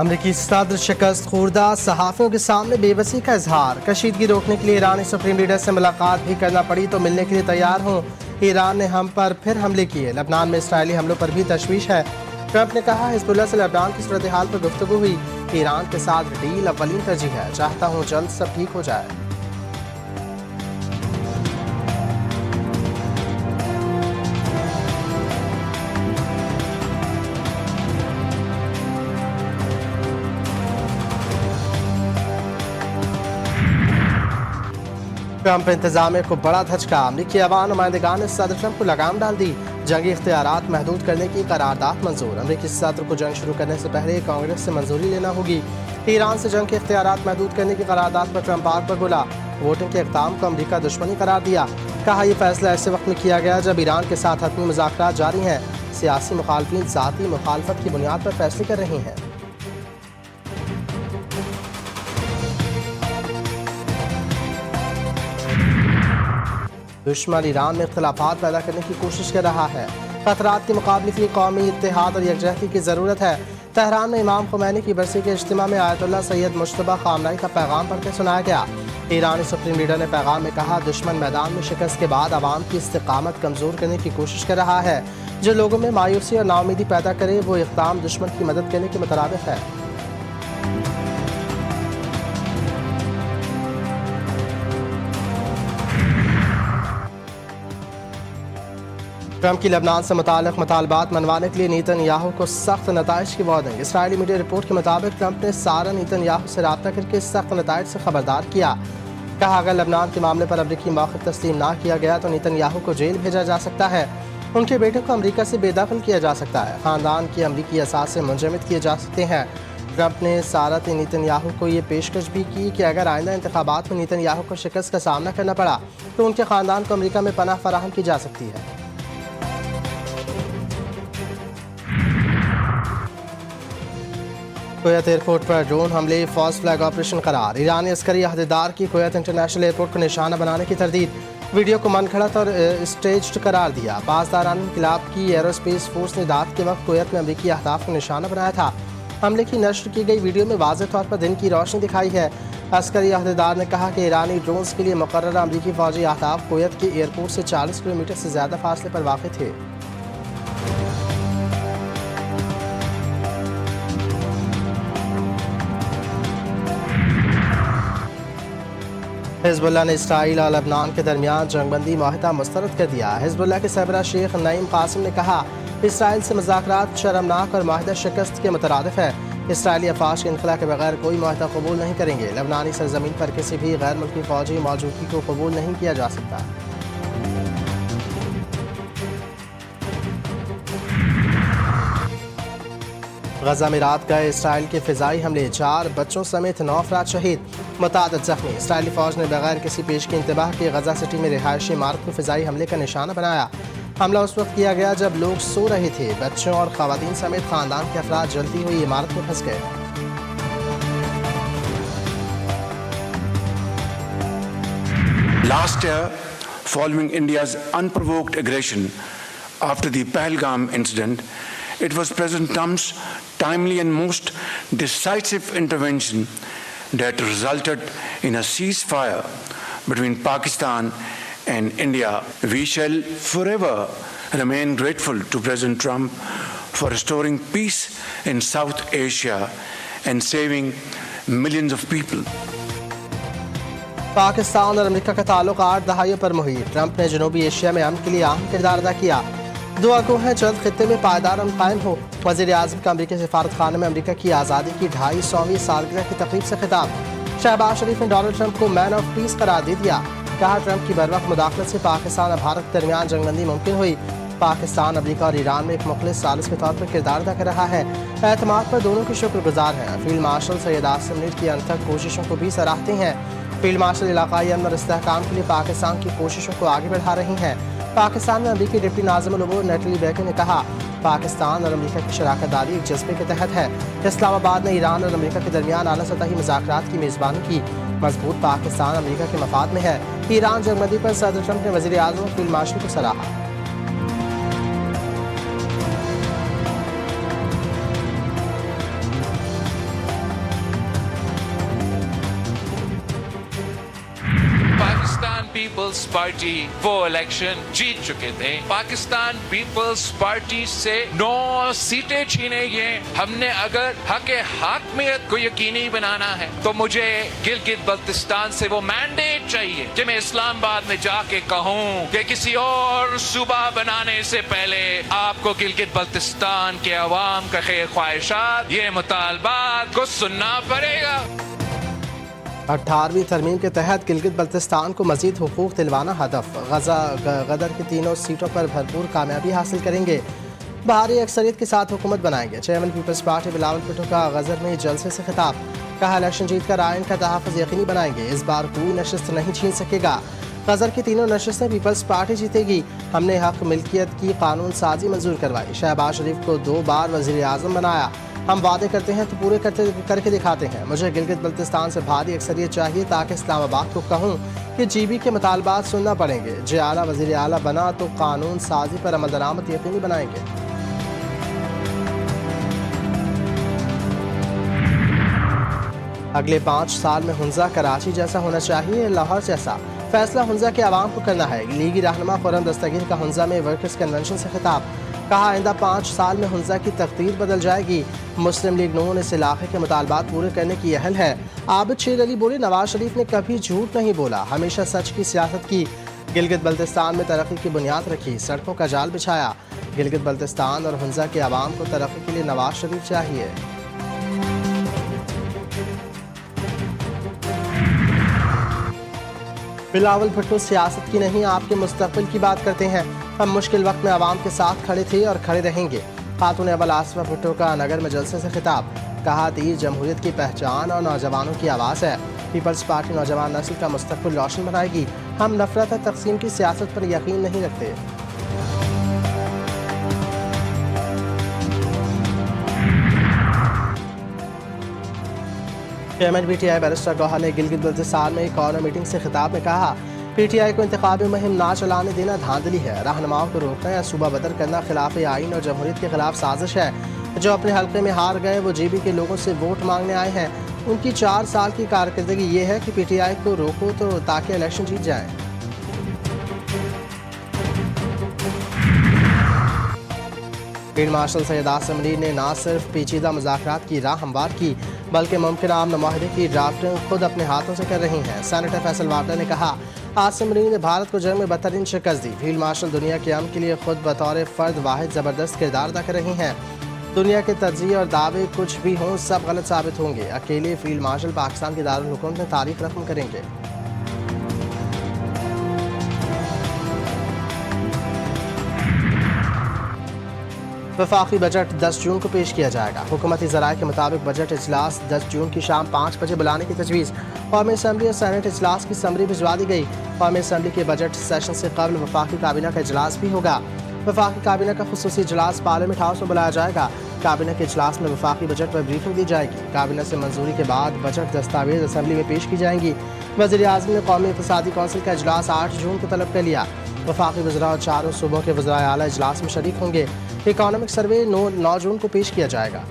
अमरीकी सदर शिकस्त खुर्दा, सहाफ़ियों के सामने बेबसी का इजहार। कशीदगी रोकने के लिए ईरानी सुप्रीम लीडर से मुलाकात भी करना पड़ी तो मिलने के लिए तैयार हूँ। ईरान ने हम पर फिर हमले किए। लबनान में इसराइली हमलों पर भी तशवीश है। ट्रंप ने कहा हिजबुल्लाह से लबनान की सूरत हाल पर गुफ्तगू हुई। ईरान के साथ डील अव्वलीन तरजीह है। चाहता हूँ जल्द सब ठीक हो जाए। ट्रंप इंतजामिया को बड़ा धचका। अमरीकी अवाम नुमाइंदगान ने सदर ट्रंप को लगाम डाल दी। जंगी इख्तियारात महदूद करने की करारदाद मंजूर। अमरीकी सदर को जंग शुरू करने से पहले कांग्रेस से मंजूरी लेना होगी। ईरान से जंग के इख्तियारात महदूद करने की करारदाद पर ट्रंप आग पर बोला। वोटिंग के इक़दाम को अमरीका दुश्मनी करार दिया। कहा यह फैसला ऐसे वक्त में किया गया जब ईरान के साथ हतमी मुज़ाकरात जारी हैं। सियासी मुखालफिन ज़ाती मुखालफत की बुनियाद पर फैसले कर रही हैं। दुश्मन ईरान में इख्तिलाफात पैदा करने की कोशिश कर रहा है। खतरात के मुकाबले के लिए कौमी इत्तेहाद और यकजहती की ज़रूरत है। तेहरान में इमाम खुमैनी की बरसी के इज्तिमा में आयतुल्लाह सैयद मुज्तबा खामनई का पैगाम पढ़ के सुनाया गया। ईरानी सुप्रीम लीडर ने पैगाम में कहा दुश्मन मैदान में शिकस्त के बाद आवाम की इस्तिकामत कमज़ोर करने की कोशिश कर रहा है। जो लोगों में मायूसी और नाउमीदी पैदा करे वो इक़दाम दुश्मन की मदद करने के मुताबिक है। ट्रंप की लबनान से मुताल्लिक़ मुतालबात मनवाने के लिए नेतन्याहू को सख्त नताइज की वार्निंग। इसराइली मीडिया रिपोर्ट के मुताबिक ट्रंप ने सारा नेतन्याहू से रब्ता करके सख्त नताइज से खबरदार किया। कहा अगर लबनान के मामले पर अमरीकी मौक़िफ़ तस्लीम ना किया गया तो नेतन्याहू को जेल भेजा जा सकता है। उनके बेटे को अमरीका से बेदखल किया जा सकता है। ख़ानदान की अमरीकी असास से मुंजमद किए जा सकते हैं। ट्रंप ने सारत नेतन्याहू को ये पेशकश भी की कि अगर आइंदा इंतखाबात में नेतन्याहू को शिकस्त का सामना करना पड़ा तो उनके ख़ानदान को अमरीका में पनाह फराहम की जा सकती है। कुवैत एयरपोर्ट पर ड्रोन हमले, फॉल्स फ्लैग ऑपरेशन करार। ईरानी अस्करी अहदेदार की कुवैत इंटरनेशनल एयरपोर्ट को निशाना बनाने की तरदीद। वीडियो को मनगढ़ंत और स्टेज्ड करार दिया। पासदारान इनकलाब की एरोस्पेस फोर्स ने रात के वक्त कुवैत में अमरीकी अहदाफ को निशाना बनाया था। हमले की नश्र की गई वीडियो में वाज़ेह तौर पर दिन की रोशनी दिखाई है। अस्करी अहदेदार ने कहा कि ईरानी ड्रोन्स के लिए मुकर्ररा अमरीकी फौजी अहदाफ कुवैत के एयरपोर्ट से 40 किलोमीटर से ज़्यादा फासले पर वाक़ थे। हिजबुल्लाह ने इसराइल और लबनान के दरमियान जंगबंदी माहिदा मुस्तरद कर दिया। हिजबुल्लाह के सरबराह शेख नईम कासिम ने कहा इसराइल से मुज़ाकरात शर्मनाक और माहिदा शिकस्त के मुतरादिफ है। इसराइली अफवाज के इनखला के बगैर कोई माहिदा कबूल नहीं करेंगे। लबनानी सरजमीन पर किसी भी गैर मुल्की फौजी मौजूदगी को कबूल नहीं किया जा सकता। गजा में रात गए इसराइल के फ़िज़ाई हमले, 4 बच्चों समेत 9 अफराद शहीद, मुतादिद जख्मी। इसराइली फ़ौज ने बगैर किसी पेश के इंतबाह के गजा सिटी में रिहायशी इमारत को फ़िज़ाई हमले का निशाना बनाया। हमला उस वक्त किया गया जब लोग सो रहे थे। बच्चों और ख़वातीन समेत ख़ानदान के अफराद जलती हुई इमारत में फंस गए। Last year, following India's unprovoked aggression after the Pahalgam incident, it was President Trump's timely and most decisive intervention that resulted in a ceasefire between Pakistan and India. We shall forever remain grateful to President Trump for restoring peace in South Asia and saving millions of people. Pakistan और America का ताल्लुक 8 दहाइयों पर मुहित। Trump ने जनूबी Asia में अमन के लिए अहम किरदार अदा किया। दुआ गो है जल्द खित्ते में पायदार अमन कायम हो। वज़ीर आज़म का अमरीकी सफारत खाने में अमरीका की आज़ादी की 250वीं सालगिरह की तकरीब से खिताब। शहबाज शरीफ ने डोनाल्ड ट्रंप को मैन ऑफ पीस करार दे दिया। कहा ट्रंप की बरवक्त मुदाखलत से पाकिस्तान और भारत के दरमियान जंगबंदी मुमकिन हुई। पाकिस्तान अमरीका और ईरान में एक मुखलिस सालिस के तौर पर किरदार अदा कर रहा है। एतमाद पर दोनों के शुक्रगुजार हैं। फील्ड मार्शल सैयद आसिम मीर की अनथक कोशिशों को भी सराहते हैं। फील्ड मार्शल इलाकाई अमन और इस्तेहकाम के लिए पाकिस्तान की कोशिशों को आगे बढ़ा रही हैं। पाकिस्तान में अमरीकी डिप्टी नाज़िमुल उमूर नेटली बेकी ने कहा पाकिस्तान और अमरीका की शराकत दारी एक जज्बे के तहत है। इस्लामाबाद ने ईरान और अमरीका के दरमियान आला सतही मुज़ाकरात की मेज़बानी की। मजबूत पाकिस्तान अमरीका के मफाद में है। ईरान जंगबंदी पर सदर ट्रंप ने वज़ीर आज़म और फील्ड मार्शल को सराहा। पीपल्स पार्टी वो इलेक्शन जीत चुके थे। पाकिस्तान पीपल्स पार्टी से 9 सीटें छीने ये हमने अगर हक हाकमियत को यकीनी बनाना है तो मुझे गिलगित बल्तिस्तान से वो मैंडेट चाहिए कि मैं इस्लामाबाद में जाके कहूं कि किसी और सूबा बनाने से पहले आपको गिलगित बल्तिस्तान के अवाम का खैर ख्वाहिशात, ये मुतालबात को सुनना पड़ेगा। 18वीं तरमीम के तहत गिलगित बल्तिस्तान को मजीद हुकूक दिलवाना हदफ। गदर की तीनों सीटों पर भरपूर कामयाबी हासिल करेंगे। भारी अक्सरियत के साथ हुकूमत बनाएंगे। Chairman People's Party Bilawal Bhutto का गजर में जलसे से खिताब। कहा इलेक्शन जीतकर आइन का तहफ़्फ़ुज़ यकीनी बनाएंगे। इस बार कोई नशिस्त नहीं छीन सकेगा। गजर की तीनों नशिस्तें पीपल्स पार्टी जीतेगी। हमने हक मिल्कियत की कानून साजी मंजूर करवाई। शहबाज शरीफ को 2 बार वज़ीर आज़म बनाया। हम वादे करते हैं तो पूरे करके दिखाते हैं। मुझे गिलगित बल्तिस्तान से भारी अक्सरियत चाहिए ताकि इस्लामाबाद को कहूँ कि GB के मुतालबात सुनना पड़ेंगे। जे आला वज़ीर आला बना तो कानून साजी पर अमल दरामद यकीनी बनाएंगे। अगले 5 साल में हुंजा कराची जैसा होना चाहिए, लाहौर जैसा। फैसला हुंजा के आवाम को करना है। लीगी रहनुमा खुर्रम दस्तगीर का हुंजा में वर्कर्स कन्वेंशन से खिताब। कहा आइंदा 5 साल में हुंजा की तकदीर बदल जाएगी। मुस्लिम लीग नून इस इलाके के मुतालबात पूरे करने की अहल है। आबिद शेर अली बोले नवाज शरीफ ने कभी झूठ नहीं बोला, हमेशा सच की सियासत की। गिलगित बल्तिस्तान में तरक्की की बुनियाद रखी, सड़कों का जाल बिछाया। गिलगित बल्तिस्तान और हुंजा के आवाम को तरक्की के लिए नवाज शरीफ चाहिए। बिलावल भुट्टो सियासत की नहीं, आपके मुस्तकबिल की बात करते हैं। हम मुश्किल वक्त में आवाम के साथ खड़े थे और खड़े रहेंगे। खातून अव्वल आसिफा भुट्टो का नगर में जलसे से खिताब। कहा तीर जमहूरियत की पहचान और नौजवानों की आवाज़ है। पीपल्स पार्टी नौजवान नस्ल का मुस्तकबिल रोशन बनाएगी। हम नफरत और तकसीम की सियासत पर यकीन नहीं रखते। चेयरमैन PTI बैरिस्टर गौहर ने गिलगित बल्तिस्तान में एक कॉर्नर मीटिंग से खिताब में कहा PTI को इंतखाबी मुहिम ना चलाने देना धांधली है। रहनुमाओं को रोकना या सूबा बदर करना खिलाफ आइन और जमहूरियत के खिलाफ साजिश है। जो अपने हल्के में हार गए वो GB के लोगों से वोट मांगने आए हैं। उनकी 4 साल की कारकर्दगी ये है कि PTI को रोको तो ताकि इलेक्शन जीत जाए। फील्ड मार्शल सैयद आसिम मरीर ने न सिर्फ पेचीदा मुज़ाकरात की राह हमवार की बल्कि मुमकिन आमना माहिदे की ड्राफ्टिंग खुद अपने हाथों से कर रही हैं। सेनेटर फैसल वार्डा ने कहा आसिम मरीर ने भारत को जंग में बदतरीन शिकस्त दी। फील्ड मार्शल दुनिया के अमन के लिए खुद बतौर फ़र्द वाहिद ज़बरदस्त किरदार अदा कर रही हैं। दुनिया के तर्जीह और दावे कुछ भी हों सब गलत साबित होंगे। अकेले फील्ड मार्शल पाकिस्तान के दारुल हुकूमत में तारीख रकम करेंगे। वफाकी बजट 10 जून को पेश किया जाएगा। हुकूमती ज़राए के मुताबिक बजट इजलास 10 जून की शाम 5 बजे बुलाने की तजवीज़। कौमी असम्बली और सेनेट इजलास की समरी भिजवा दी गई। कौमी असम्बली के बजट सेशन से कबल वफाकी काबीना का इजलास भी होगा। वफाकी काबीना का खुसूसी इजलास पार्लियामेंट हाउस में बुलाया जाएगा। काबीना के इजलास में वफाकी बजट पर ब्रीफिंग दी जाएगी। काबीना से मंजूरी के बाद बजट दस्तावेज असम्बली में पेश की जाएंगी। वज़ीर आज़म ने कौमी इक़्तिसादी कौंसिल का इजलास 8 जून को तलब कर लिया। वफाकी वज़रा और 4 सूबों के वज़राए आला इजलास में शरीक होंगे। इकोनॉमिक सर्वे 9 जून को पेश किया जाएगा।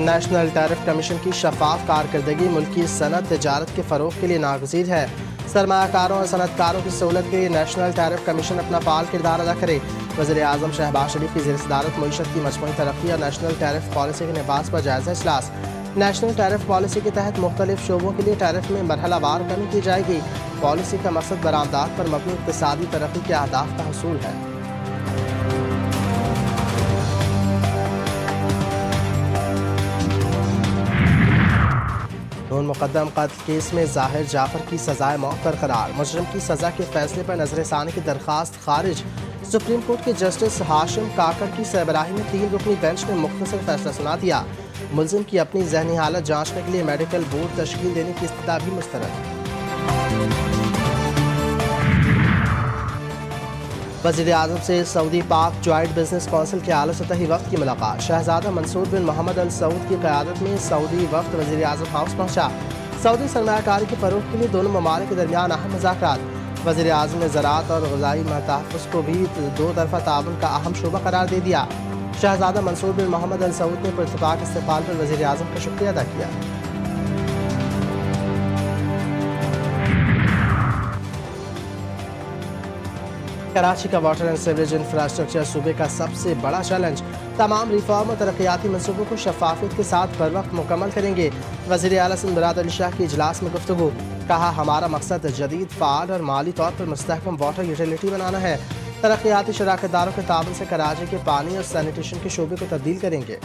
नेशनल टैरिफ कमीशन की शफाफ कारकर्दगी मुल्की सनत तजारत के फ़रोग के लिए नागज़ीर है। सरमायाकारों और सनतकारों की सहूलत के लिए नेशनल टैरिफ कमीशन अपना फ़ाल किरदार अदा करे। वज़ीर आज़म शहबाज शरीफ की ज़ेर सदारत मईशत की मजमूई तरक्की और नेशनल टैरिफ पॉलिसी के नफाज़ पर जायज़ा इजलास। नेशनल टैरिफ पॉलिसी के तहत मुख्तलिफ शोबों के लिए टैरिफ में मरहलावार कमी की जाएगी। पॉलिसी का मकसद बरामदात पर मबनी इक़्तिसादी तरक्की के अहदाफ का हसूल है। नून मुकद्दम कत्ल केस में ज़ाहिर जाफर की सज़ाए मौत बरकरार। मुजरिम की सज़ा के फैसले पर नज़रसानी की दरख्वास्त खारिज। सुप्रीम कोर्ट के जस्टिस हाशिम काकड़ की सरबराही में 3 रुकनी बेंच ने मुख्तसर फैसला सुना दिया। मुलजिम की अपनी ज़हनी हालत जांचने के लिए मेडिकल बोर्ड तश्कील देने की इस्तदा भी मुस्तरद। वज़ीर आज़म से सऊदी पाक जॉइंट बिजनेस कौंसिल के आला सतही वफ़द की मुलाकात। शहजादा मंसूर बिन मोहम्मद अल सऊद की क़यादत में सऊदी वफ़द वज़ीर आज़म हाउस पहुँचा। सऊदी सरमायाकारी के फ़रोग़ के लिए दोनों ममालिक के दरमियान अहम मुज़ाकरात। वज़ीर आज़म ने ज़राअत और ग़िज़ाई तहफ़्फ़ुज़ को भी 2 तरफ़ा ताउन का अहम शोबा करार दे दिया। शहजादा मंसूर बिन मोहम्मद अल सऊद ने पुरतपाक इस्तेक़बाल पर वज़ीर आज़म का शुक्रिया अदा किया। कराची का वाटर एंड सीवरेज इंफ्रास्ट्रक्चर सूबे का सबसे बड़ा चैलेंज। तमाम रिफॉर्म और तरक्याती मनसूबों को शफाफियत के साथ बर वक्त मुकम्मल करेंगे। वज़ीर आला सिंध मुराद अली शाह की इजलास में गुफ्तगू। कहा, हमारा मकसद जदीद, फ़ाल और माली तौर पर मुस्तहकम वाटर यूटिलिटी बनाना है। तरक्याती शराकतदारों के ताबन से कराची के पानी और सैनिटेशन के शोबे को तब्दील करेंगे।